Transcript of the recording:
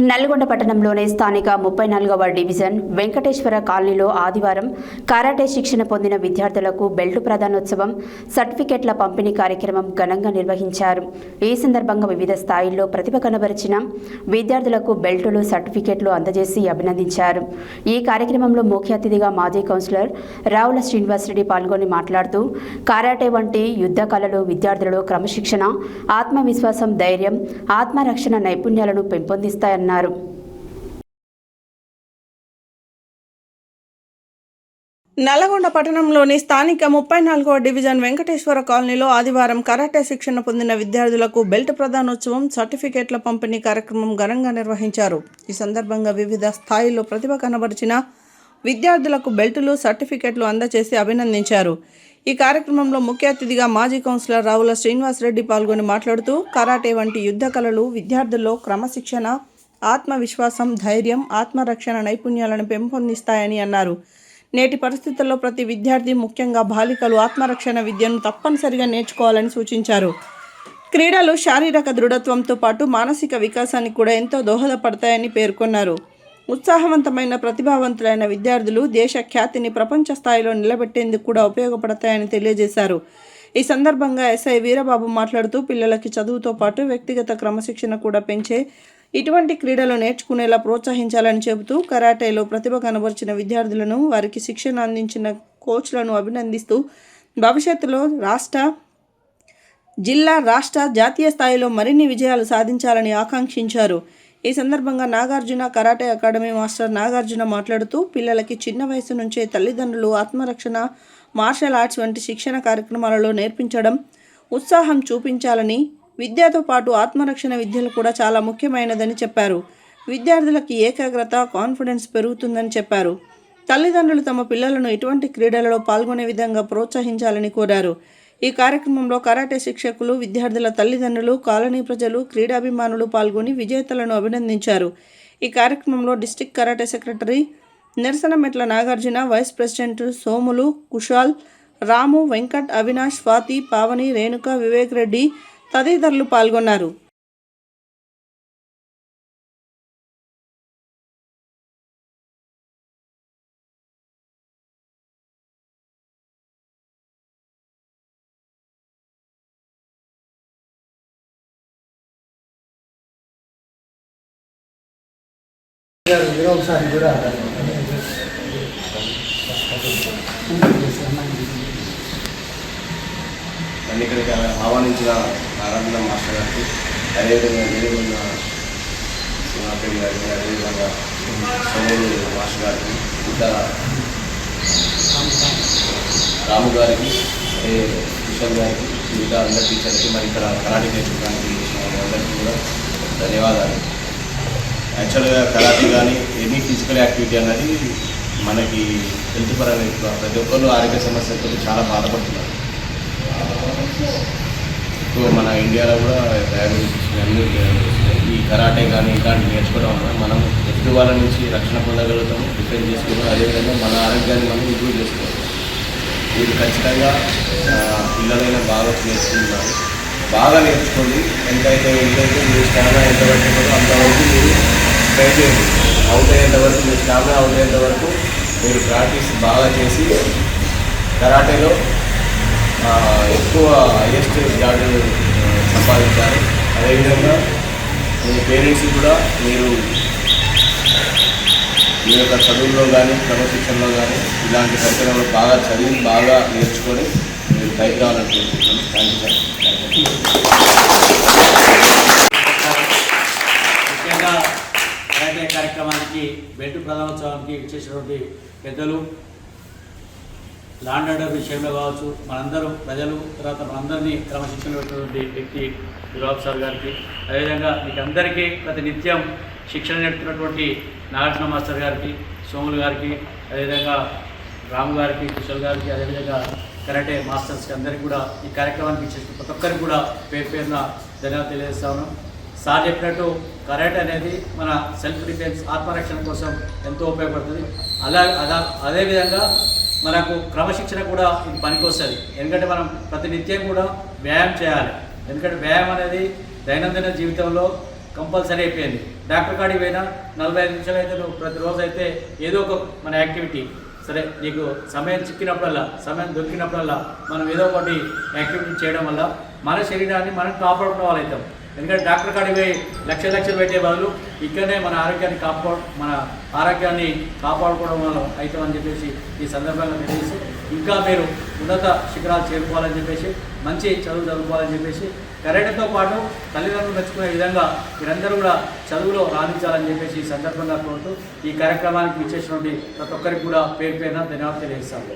నల్గొండ పట్టణంలోని స్థానిక 34వ డివిజన్ వెంకటేశ్వర కాలనీలో ఆదివారం కరాటే శిక్షణ పొందిన విద్యార్థులకు బెల్టు ప్రదానోత్సవం, సర్టిఫికెట్ల పంపిణీ కార్యక్రమం ఘనంగా నిర్వహించారు. ఈ సందర్భంగా వివిధ స్థాయిల్లో ప్రతిభ కనబరిచిన విద్యార్థులకు బెల్టులు, సర్టిఫికెట్లు అందజేసి అభినందించారు. ఈ కార్యక్రమంలో ముఖ్య అతిథిగా మాజీ కౌన్సిలర్ రావుల శ్రీనివాసరెడ్డి పాల్గొని మాట్లాడుతూ, కరాటే వంటి యుద్ధ కళలు విద్యార్థులలో క్రమశిక్షణ, ఆత్మవిశ్వాసం, ధైర్యం, ఆత్మరక్షణ నైపుణ్యాలను పెంపొందిస్తాయన్నారు. నల్లగొండ పట్టణంలోని స్థానిక 34వ డివిజన్ వెంకటేశ్వర కాలనీలో ఆదివారం కరాటే శిక్షణ పొందిన విద్యార్థులకు బెల్ట్ ప్రదానోత్సవం, సర్టిఫికెట్ల పంపిణీ కార్యక్రమం ఘనంగా నిర్వహించారు. ఈ సందర్భంగా వివిధ స్థాయిల్లో ప్రతిభ కనబరిచిన విద్యార్థులకు బెల్టులు, సర్టిఫికెట్లు అందజేసి అభినందించారు. ఈ కార్యక్రమంలో ముఖ్య అతిథిగా మాజీ కౌన్సిలర్ రావుల శ్రీనివాసరెడ్డి పాల్గొని మాట్లాడుతూ, కరాటే వంటి యుద్ధ కళలు విద్యార్థుల్లో క్రమశిక్షణ, ఆత్మవిశ్వాసం, ధైర్యం, ఆత్మరక్షణ నైపుణ్యాలను పెంపొందిస్తాయని అన్నారు. నేటి పరిస్థితుల్లో ప్రతి విద్యార్థి, ముఖ్యంగా బాలికలు ఆత్మరక్షణ విద్యను తప్పనిసరిగా నేర్చుకోవాలని సూచించారు. క్రీడలు శారీరక దృఢత్వంతో పాటు మానసిక వికాసానికి కూడా ఎంతో దోహదపడతాయని పేర్కొన్నారు. ఉత్సాహవంతమైన, ప్రతిభావంతులైన విద్యార్థులు దేశ ఖ్యాతిని ప్రపంచ స్థాయిలో నిలబెట్టేందుకు కూడా ఉపయోగపడతాయని తెలియజేశారు. ఈ సందర్భంగా ఎస్ఐ వీరబాబు మాట్లాడుతూ, పిల్లలకి చదువుతో పాటు వ్యక్తిగత క్రమశిక్షణ కూడా పెంచే ఇటువంటి క్రీడలు నేర్చుకునేలా ప్రోత్సహించాలని చెబుతూ, కరాటేలో ప్రతిభ కనబరిచిన విద్యార్థులను, వారికి శిక్షణ అందించిన కోచ్లను అభినందిస్తూ, భవిష్యత్తులో జిల్లా, రాష్ట్ర, జాతీయ స్థాయిలో మరిన్ని విజయాలు సాధించాలని ఆకాంక్షించారు. ఈ సందర్భంగా Nagarjuna karate academy master Nagarjuna మాట్లాడుతూ, పిల్లలకి చిన్న వయసు నుంచే తల్లిదండ్రులు ఆత్మరక్షణ, మార్షల్ ఆర్ట్స్ వంటి శిక్షణ కార్యక్రమాలలో నేర్పించడం, ఉత్సాహం చూపించాలని, విద్యతో పాటు ఆత్మరక్షణ విద్యలు కూడా చాలా ముఖ్యమైనదని చెప్పారు. విద్యార్థులకి ఏకాగ్రత, కాన్ఫిడెన్స్ పెరుగుతుందని చెప్పారు. తల్లిదండ్రులు తమ పిల్లలను ఇటువంటి క్రీడలలో పాల్గొనే విధంగా ప్రోత్సహించాలని కోరారు. ఈ కార్యక్రమంలో కరాటే శిక్షకులు, విద్యార్థుల తల్లిదండ్రులు, కాలనీ ప్రజలు, క్రీడాభిమానులు పాల్గొని విజేతలను అభినందించారు. ఈ కార్యక్రమంలో district karate secretary Nirasanametla Nagarjuna, vice president Somulu, Kushal, Ramu, Venkat, Avinash, Swathi, Pavani, Renuka, Vivek Reddy తదితరులు పాల్గొన్నారు. ఇక్కడికి ఆహ్వానించిన నాగార్జున మాస్టర్ గారికి, అదేవిధంగా వేరున్న సింహాపేడి గారికి, అదేవిధంగా సోమూరు మాస్టర్ గారికి, ఇంకా రాము గారికి, కిషోర్ గారికి, మిగతా అందరి టీచర్కి, మరి ఇక్కడ కరాటే నేర్చుకోవడానికి అందరికీ కూడా ధన్యవాదాలు. యాక్చువల్గా కరాటే కానీ ఎనీ ఫిజికల్ యాక్టివిటీ అన్నది మనకి హెల్త్ పరంగా ప్రతి ఒక్కరు ఆరోగ్య సమస్యలతో చాలా బాధపడుతున్నారు. మన ఇండియాలో కూడా డయాబెటీస్ అన్నీ ఈ కరాటే కానీ ఇలాంటివి నేర్చుకోవడం వల్ల మనం ఎదుటి వాళ్ళ నుంచి రక్షణ పొందగలుగుతాము, డిఫెండ్ చేసుకోవడం, అదేవిధంగా మన ఆరోగ్యాన్ని మనం ఇంప్రూవ్ చేసుకోవాలి. ఇది ఖచ్చితంగా పిల్లలైనా బాగా నేర్చుకుంటున్నారు. బాగా నేర్చుకోండి. ఎంతైతే మీ స్టామినా ఎంతవరకు ఉంటుందో అంతవరకు మీరు ట్రై చేయండి. అవుట్ అయ్యేంతవరకు, మీ స్టామినా అవుట్ అయ్యేంతవరకు మీరు ప్రాక్టీస్ బాగా చేసి కరాటేలో ఎక్కువ హైయెస్ట్ రికార్డు సంపాదించాలి. అదేవిధంగా మీ పేరెంట్స్ కూడా మీరు మీ యొక్క చదువుల్లో కానీ, క్రమశిక్షణలో కానీ ఇలాంటి పరికరాలు బాగా చదివి, బాగా నేర్చుకొని మీరు పైకి రావాలనుకుంటున్నాను. Thank you sir. ముఖ్యంగా కరాటే కార్యక్రమానికి, బెల్ట్ ప్రధానోత్సవానికి ఇచ్చేసినటువంటి పెద్దలు, లాండ్ ఆర్డర్ విషయంలో కావచ్చు, మనందరం ప్రజలు, తర్వాత మనందరినీ క్రమశిక్షణ పెట్టినటువంటి వ్యక్తి గులాబ్ సార్ గారికి, అదేవిధంగా మీకు అందరికీ ప్రతినిత్యం శిక్షణ నేర్పుతున్నటువంటి నాగార్జున మాస్టర్ గారికి, సోములు గారికి, అదేవిధంగా రాము గారికి, కుశల్ గారికి, అదేవిధంగా కరాటే మాస్టర్స్కి అందరికీ కూడా ఈ కార్యక్రమానికి ఇచ్చేసిన ప్రతి ఒక్కరికి కూడా పేరున ధన్యవాదాలు తెలియజేస్తాను. సార్ చెప్పినట్టు కరాటే అనేది మన సెల్ఫ్ డిఫెన్స్, ఆత్మరక్షణ కోసం ఎంతో ఉపయోగపడుతుంది. అదేవిధంగా మనకు క్రమశిక్షణ కూడా ఇది పనికి వస్తుంది. ఎందుకంటే మనం ప్రతినిత్యం కూడా వ్యాయామం చేయాలి. ఎందుకంటే వ్యాయామం అనేది దైనందిన జీవితంలో కంపల్సరీ అయిపోయింది. డాక్టర్ కాడికి పోయినా 45 నిమిషాలు అయితే నువ్వు ప్రతిరోజు అయితే ఏదో ఒక మన యాక్టివిటీ సరే నీకు సమయం చిక్కినప్పుడల్లా సమయం దొరికినప్పుడల్లా మనం ఏదో ఒకటి యాక్టివిటీ చేయడం వల్ల మన శరీరాన్ని మనం కాపాడుకునే వాళ్ళు అవుతాం. ఎందుకంటే డాక్టర్ కాడికి పోయి లక్షలు పెట్టే బదులు ఇక్కడనే మన ఆరోగ్యాన్ని కాపాడుకోవడం వల్ల అవుతామని చెప్పేసి ఈ సందర్భంగా తెలియజేసి ఇంకా మీరు ఉన్నత శిఖరాలు చేరుకోవాలని చెప్పేసి మంచి చదువు చదువుకోవాలని చెప్పేసి కరాటేతో పాటు తల్లిదండ్రులు మెచ్చుకునే విధంగా మీరందరూ కూడా చదువులో రాణించాలని చెప్పేసి ఈ సందర్భంగా కోరుతూ ఈ కార్యక్రమానికి ఇచ్చేసినటువంటి ప్రతి ఒక్కరికి కూడా పేరు పేరున ధన్యవాదాలు తెలియజేస్తాను.